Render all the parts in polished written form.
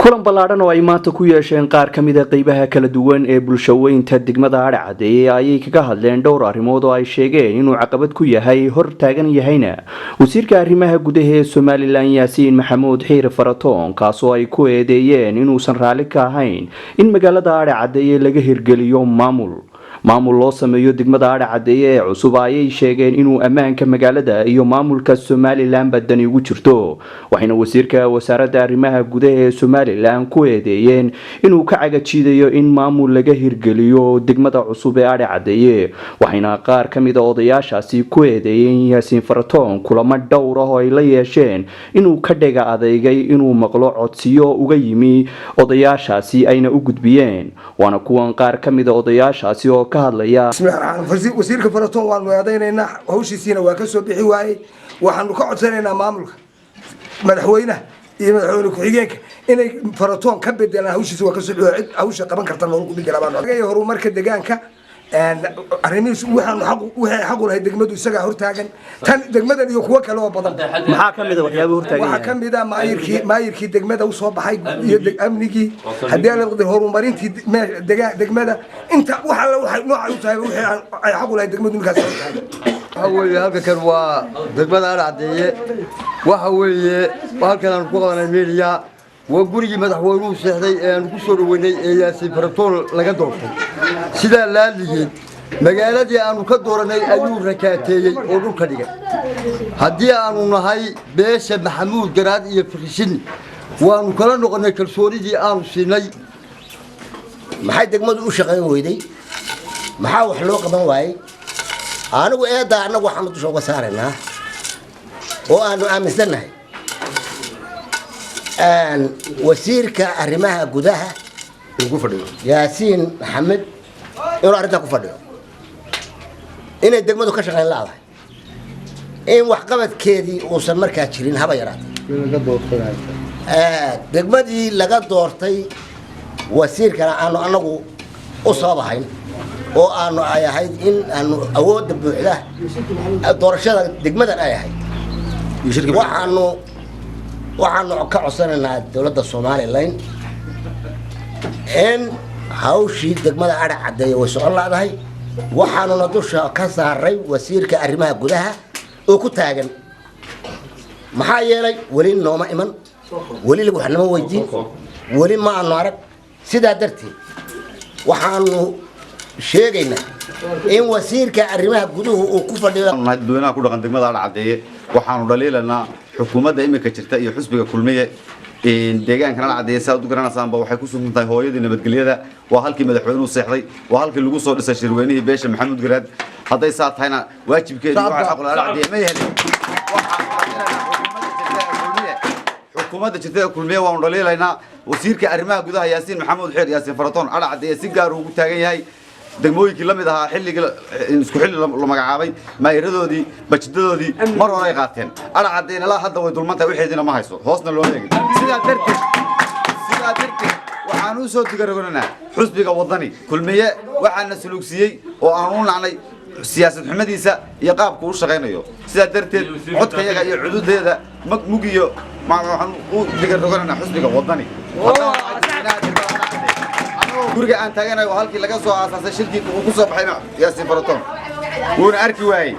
kulan ballaaran oo ay maanta ku yeesheen qaar ka mid ah qaybaha kala duwan ee bulshaweynta degmada Adhacadeye ayay kaga hadleen dhowr arrimood oo ay sheegeen inuu caqabad ku yahay hor taagan yahayna wasiirka arrimaha gudaha ee Soomaaliland Yaasiin Maxamuud Xiir Faratoon kaasoo ay ku eedeeyeen inuusan raali ka ahayn in magaalada Adhacadeye laga hirgeliyo maamul loo sameeyo degmada Adhacadeye ee cusub ayay sheegeen inuu ammaanka magaalada iyo maamulka Soomaaliland badani ugu jirto waxayna wasiirka wasaaradda arrimaha gudaha ee Soomaaliland ku eedeeyeen inuu ka cagajiidayo in maamul laga hirgeliyo degmada cusub ee Adhacadeye waxayna qaar ka mid ah odayaashaasi ku eedeeyeen Yaasiin Faratoon kulamo dhowr ah oo ay la yeesheen inuu ka dhiga adeegay inuu maqlo codsiyo uga yimi odayaashaasi ayna u gudbiyeen waana kuwan qaar ka mid ah odayaashaasi oo ka hadlaya wasiirka Faratoon waan weedaynayna hawshiisina waa ka soo bixi waayay waxaanu ka codsanaynaa maamulka madaxweynaha iyo madaxweyne ku-xigeenka inay Faratoon ka bedelaan hawshiisa waa ka soo bixi hawsha qaban karta loo gudbin karaa baan horumarka deegaanka arrimihiisu waxay xaq u lahayd degmadu isaga hortaagan tan degmadan iyo kuwa kale oo badan maxaa ka mid ah waxyaabo hortaagan waxa ka mid ah maayirkii degmada u soo baxay iyo amnigii hadii la qodin horumarintii degmada inta waxa la waxay nooc u tahay waxay xaq u lahayd degmadu ninkaas hortaagan weeye halka kan waa degmada Adhacadeye waxa weeye halkan aan ku qabanay meeliya waa gurigii madaxweynuhu seexday ee aan ku soo dhaweynay ee Yaasiin Faratoon laga doortay sida laaligeed magaaladii aanu ka dooranay ayuu rakaateeyay oo dhulka dhigay haddii aanu nahay beesha Maxamuud Garaad iyo Fiqishin waanu kala noqonay kalsoonidii aanu siinay maxay degmadu u shaqayn weyday maxaa wax loo qaban waayay anigu anagu waxaan dusha uga saaraynaa oo aanu aaminsanahay wasiirka arrimaha gudaha ugu fadhiyo Yaasiin Maxamed inuu arrinta ku fadhiyo inay degmadu ka shaqayn laadahay in wax qabadkeedii uusan markaa jirin haba yaraatay degmadii laga doortay wasiirkana aanu anagu u sababahayn oo aanu ay ahayd in aanu awoodda buuxda doorashada degmadan ay ahayd waxaanu ka codsanaynaa dawladda Soomaaliland in hawshii degmada Adhacadeye way socon laadahay waxaanuna dusha ka saaray wasiirka arrimaha gudaha oo ku taagan maxaa yeelay wali nooma iman wali lagu xanimo weydiin wali ma aanu arag sidaa darteed waxaanu sheegaynaa in wasiirka arrimaha guduhu uu ku fadhiyo dadweynaha ku dhaqan degmada Adhacadeye waxaanu dhaliilanaa xukuumadda imika jirta iyo xisbiga kulmiye deegaanka Adhacadeye saad u garanaysaanba waxay ku sugan tahay hooyadii nabadgelyada waa halkii madaxweynuhu seexday waa halkii lagu soo dhisay shirweynihii beesha Maxamuud Garaad hadday saa tahayna waajibkeedu waxa xaq u lahaa Adhacadeye ma yahay xukuumadda jirta kulmiye waanu dhaliilaynaa wasiirka arrimaha gudaha Yaasiin Maxamuud Xiir Yaasiin Faratoon Adhacadeye si gaar ugu taagan yahay degmooyinkii la mid ahaa xilliga isku xilli la magacaabay maayiradoodii bajidadoodii mar hore ay qaateen Adhacadeyna la hadda way dulmantay waxeedina ma hayso hoosna loo leegay sidaa darteed waxaan u soo digarognaynaa xisbiga wadani kulmiye waxaana sulugsiyey oo aan u nacnay siyaasad xumadiisa iyo qaabku u shaqeynayo sidaa darteed codkayaga iyo xuduudeeda mugiyo waxaan u digarognaynaa xisbiga wadani guriga aan taaganahay oo halkii laga soo aasaasay shirkii uu ku soo baxay Yaasiin Faratoon wuuna arki waayay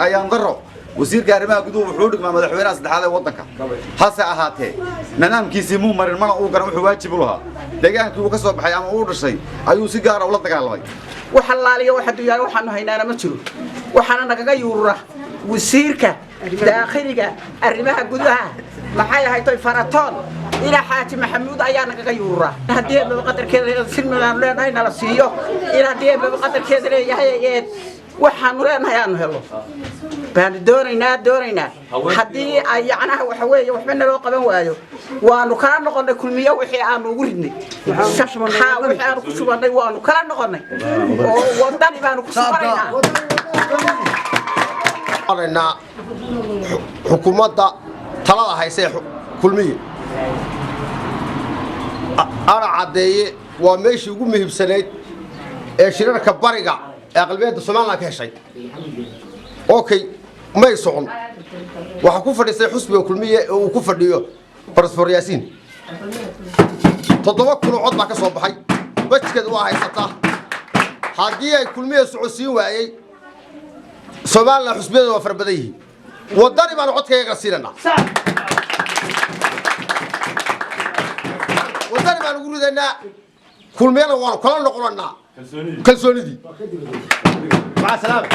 ayaan daro wasiirka arrimaha guduhu wuxuu dhigmaa madaxweynaha saddexaad ee wadanka hase ahaatee nidaamkiisii muu marin mana uu garan wuxuu waajib u lahaa deegaankii uu ka soo baxay ama uu dhashay ayuu si gaar ah ula dagaalamay waxa laaliyo waxa duyaa waxaanu haynaana ma jiro waxaana nagaga yuurura wasiirka daakhiliga arrimaha gudaha maxay ahayd Faratoon إلى حاج محمود أيانا كجورة هديه بقدر كذا فيلم لنا هنا لسيو إلى هديه بقدر كذا يهيد وحنورنا هيانو هلو بعد دورنا هدي أيانا وحوي وحنا لو قبل وايو ونكرر نقول كل مية وحي عن وجودني حاول حنا كسبنا ونكرر نقول وطني بانو كسبنا أنا حكومة طلعها هيسيح كل مية Adhacadeye waa meeshii ugu muhiimsanayd ee shirarka bariga ee qalbeedda Soomaaliland ka heshay okay may socon waxa ku fadhiisay xusbiga kulmiye oo uu ku fadhiyo Faratoon Yaasiin toddoba kun oo cod baa ka soo baxay wajkeeda waa haysataa haddii ay kulmiye socodsiin waayey Soomaaliland xusbiyada waa farbadan yihiin wadani baan codkayga siinana wadani baan ugu ridaynaa kulmiyana waan kala noqonanaa kalsoonidii maca salaam